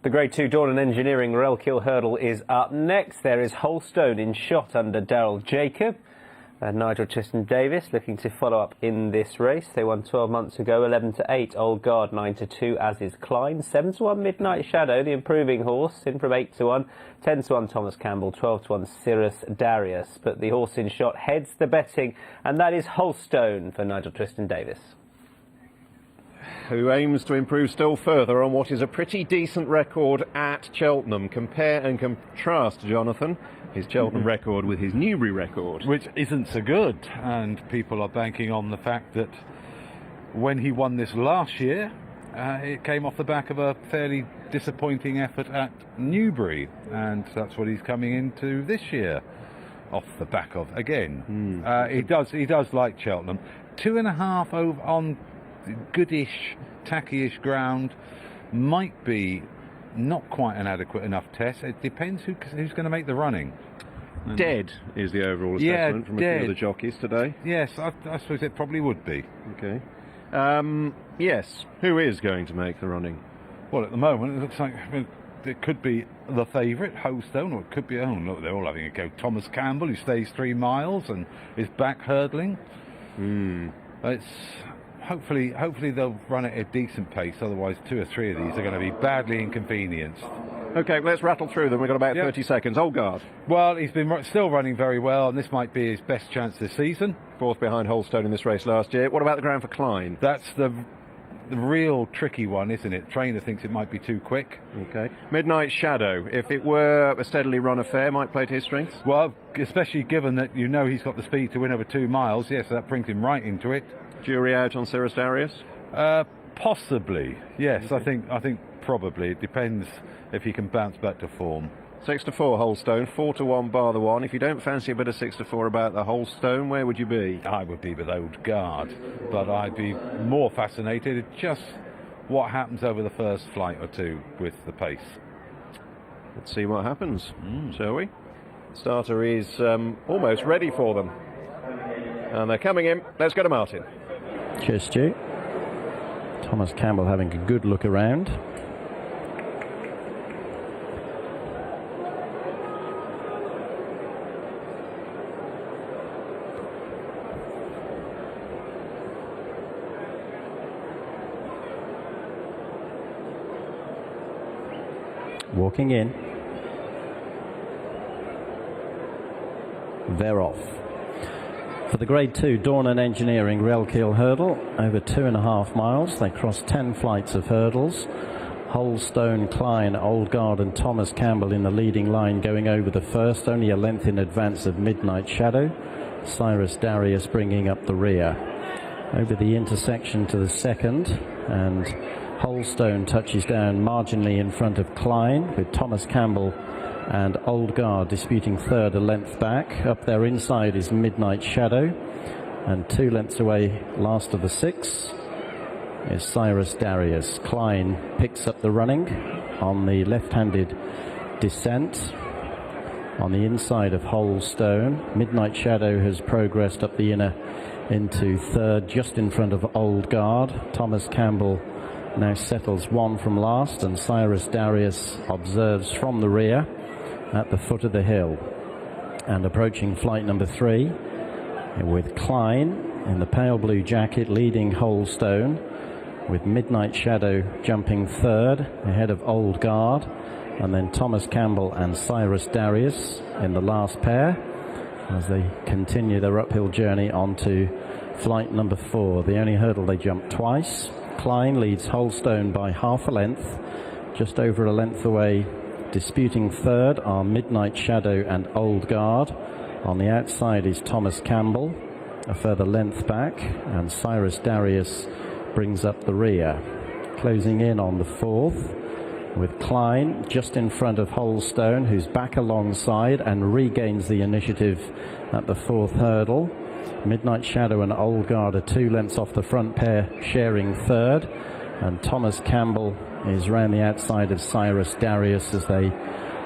The Grade 2 Dawn and Engineering Relkill Hurdle is up next. There is Holstone in shot under Daryl Jacob. Nigel Tristan-Davis looking to follow up in this race. They won 12 months ago, 11-8. Old Guard 9-2, as is Klein. 7-1 Midnight Shadow, the improving horse, in from 8-1. 10-1 Thomas Campbell, 12-1 Cirrus Darius. But the horse in shot heads the betting, and that is Holstone for Nigel Tristan-Davis, who aims to improve still further on what is a pretty decent record at Cheltenham. Compare and contrast, Jonathan, his Cheltenham record with his Newbury record. Which isn't so good, and people are banking on the fact that when he won this last year, it came off the back of a fairly disappointing effort at Newbury, and that's what he's coming into this year, off the back of again. He does like Cheltenham. 2.5 over on goodish, tacky-ish ground might be not quite an adequate enough test. It depends who's going to make the running. Dead is the overall assessment from a few of the jockeys today. Yes, I suppose it probably would be. Okay. Yes, who is going to make the running? Well, at the moment, it looks like it could be the favourite, Holstone, or it could be, oh, look, they're all having a go. Thomas Campbell, who stays 3 miles and is back hurdling. It's... Hopefully they'll run at a decent pace, otherwise 2 or 3 of these are going to be badly inconvenienced. OK, let's rattle through them. We've got about 30 seconds. Old Guard. Well, he's been still running very well, and this might be his best chance this season. 4th behind Holstone in this race last year. What about the ground for Klein? That's the real tricky one, isn't it? Trainer thinks it might be too quick. OK. Midnight Shadow, if it were a steadily run affair, might play to his strengths? Well, especially given that he's got the speed to win over 2 miles, yes, that brings him right into it. Jury out on Cirrus Darius? Possibly, yes. I think probably. It depends if he can bounce back to form. 6-4 Holstone, 4-1 bar the one. If you don't fancy a bit of 6-4 about the Holstone, where would you be? I would be with Old Guard, but I'd be more fascinated at just what happens over the first flight or two with the pace. Let's see what happens, shall we? Starter is almost ready for them. And they're coming in. Let's go to Martin. Cheers, Stu. Thomas Campbell having a good look around. Walking in. They're off. For the Grade 2 Dawn and Engineering Relkill Hurdle, over 2.5 miles, they cross 10 flights of hurdles. Holstone, Klein, Old Guard and Thomas Campbell in the leading line going over the first, only a length in advance of Midnight Shadow. Cirrus Darius bringing up the rear. Over the intersection to the second, and Holstone touches down marginally in front of Klein, with Thomas Campbell and Old Guard disputing third, a length back. Up there inside is Midnight Shadow, and 2 lengths away, last of the 6, is Cirrus Darius. Klein picks up the running on the left-handed descent on the inside of Holstone. Midnight Shadow has progressed up the inner into third, just in front of Old Guard. Thomas Campbell now settles 1 from last, and Cirrus Darius observes from the rear at the foot of the hill. And approaching flight number 3 with Klein in the pale blue jacket leading Holstone, with Midnight Shadow jumping third ahead of Old Guard, and then Thomas Campbell and Cirrus Darius in the last pair as they continue their uphill journey onto flight number 4, the only hurdle they jump twice. Klein leads Holstone by half a length, just over a length away. Disputing third are Midnight Shadow and Old Guard. On the outside is Thomas Campbell, a further length back, and Cirrus Darius brings up the rear. Closing in on the 4th, with Klein just in front of Holstone, who's back alongside and regains the initiative at the 4th hurdle. Midnight Shadow and Old Guard are 2 lengths off the front pair, sharing third, and Thomas Campbell is round the outside of Cirrus Darius as they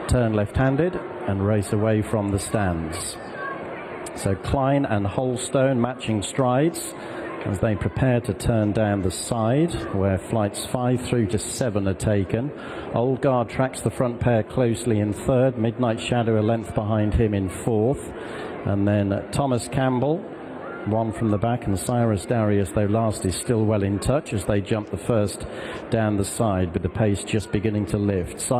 turn left-handed and race away from the stands. So Klein and Holstone matching strides. as they prepare to turn down the side where flights 5 through to 7 are taken. Old Guard tracks the front pair closely in third, Midnight Shadow a length behind him in fourth, and then Thomas Campbell one from the back, and Cyrus Darius, though last, is still well in touch as they jump the first down the side with the pace just beginning to lift.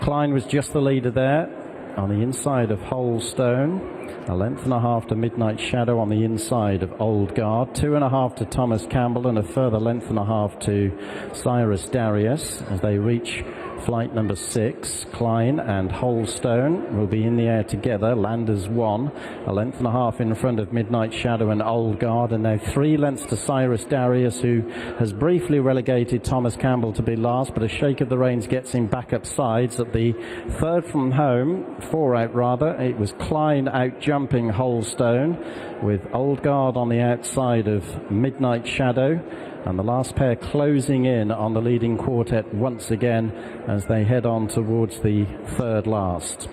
Klein was just the leader there on the inside of Holstone. A length and a half to Midnight Shadow on the inside of Old Guard. 2.5 to Thomas Campbell, and a further length and a half to Cyrus Darius as they reach flight number 6. Klein and Holstone will be in the air together. Landers 1, a length and a half in front of Midnight Shadow and Old Guard, and now 3 lengths to Cyrus Darius, who has briefly relegated Thomas Campbell to be last, but a shake of the reins gets him back up sides. At the third from home, 4 out rather, it was Klein out jumping Holstone, with Old Guard on the outside of Midnight Shadow, and the last pair closing in on the leading quartet once again as they head on towards the third last.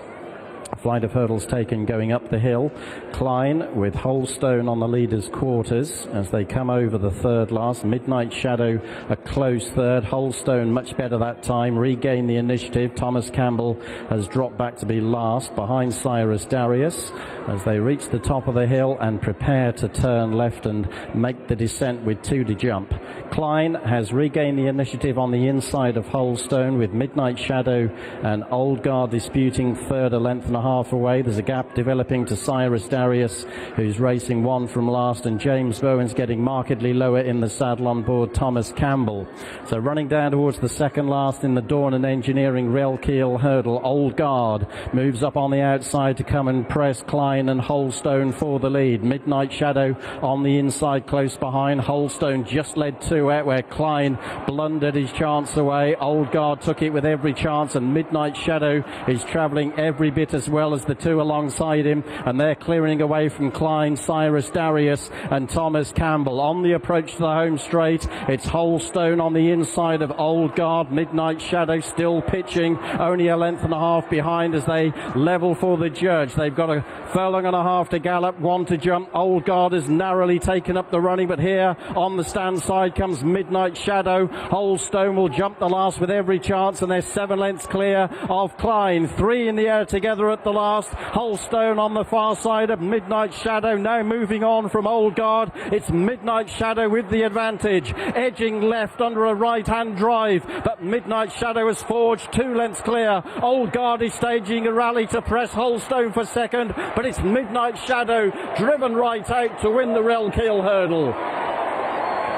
A flight of hurdles taken going up the hill. Klein with Holstone on the leader's quarters as they come over the third last. Midnight Shadow a close third. Holstone much better that time, regained the initiative. Thomas Campbell has dropped back to be last behind Cyrus Darius as they reach the top of the hill and prepare to turn left and make the descent with 2 to jump. Klein has regained the initiative on the inside of Holstone, with Midnight Shadow and Old Guard disputing third, a length and a half away. There's a gap developing to Cyrus Darius, who's racing 1 from last, and James Bowen's getting markedly lower in the saddle on board Thomas Campbell. So running down towards the second last in the Dawn and Engineering rail keel hurdle, Old Guard moves up on the outside to come and press Klein and Holstone for the lead. Midnight Shadow on the inside close behind. Holstone just led 2 out where Klein blundered his chance away. Old Guard took it with every chance, and Midnight Shadow is travelling every bit as well as the 2 alongside him, and they're clearing away from Klein, Cyrus Darius and Thomas Campbell. On the approach to the home straight, it's Holstone on the inside of Old Guard. Midnight Shadow still pitching, only a length and a half behind as they level for the judge. They've got a furlong and a half to gallop, 1 to jump. Old Guard has narrowly taken up the running, but here on the stand side comes Midnight Shadow. Holstone will jump the last with every chance, and they're 7 lengths clear of Klein. 3 in the air together at the last. Holstone on the far side of Midnight Shadow, now moving on from Old Guard. It's Midnight Shadow with the advantage, edging left under a right-hand drive, but Midnight Shadow has forged 2 lengths clear. Old Guard is staging a rally to press Holstone for second, but it's Midnight Shadow driven right out to win the rail keel hurdle.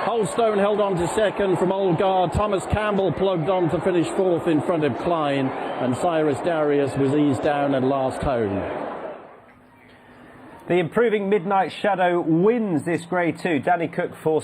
Holstone held on to second from Old Guard. Thomas Campbell plugged on to finish 4th in front of Klein, and Cyrus Darius was eased down and last home. The improving Midnight Shadow wins this Grade 2. Danny Cook for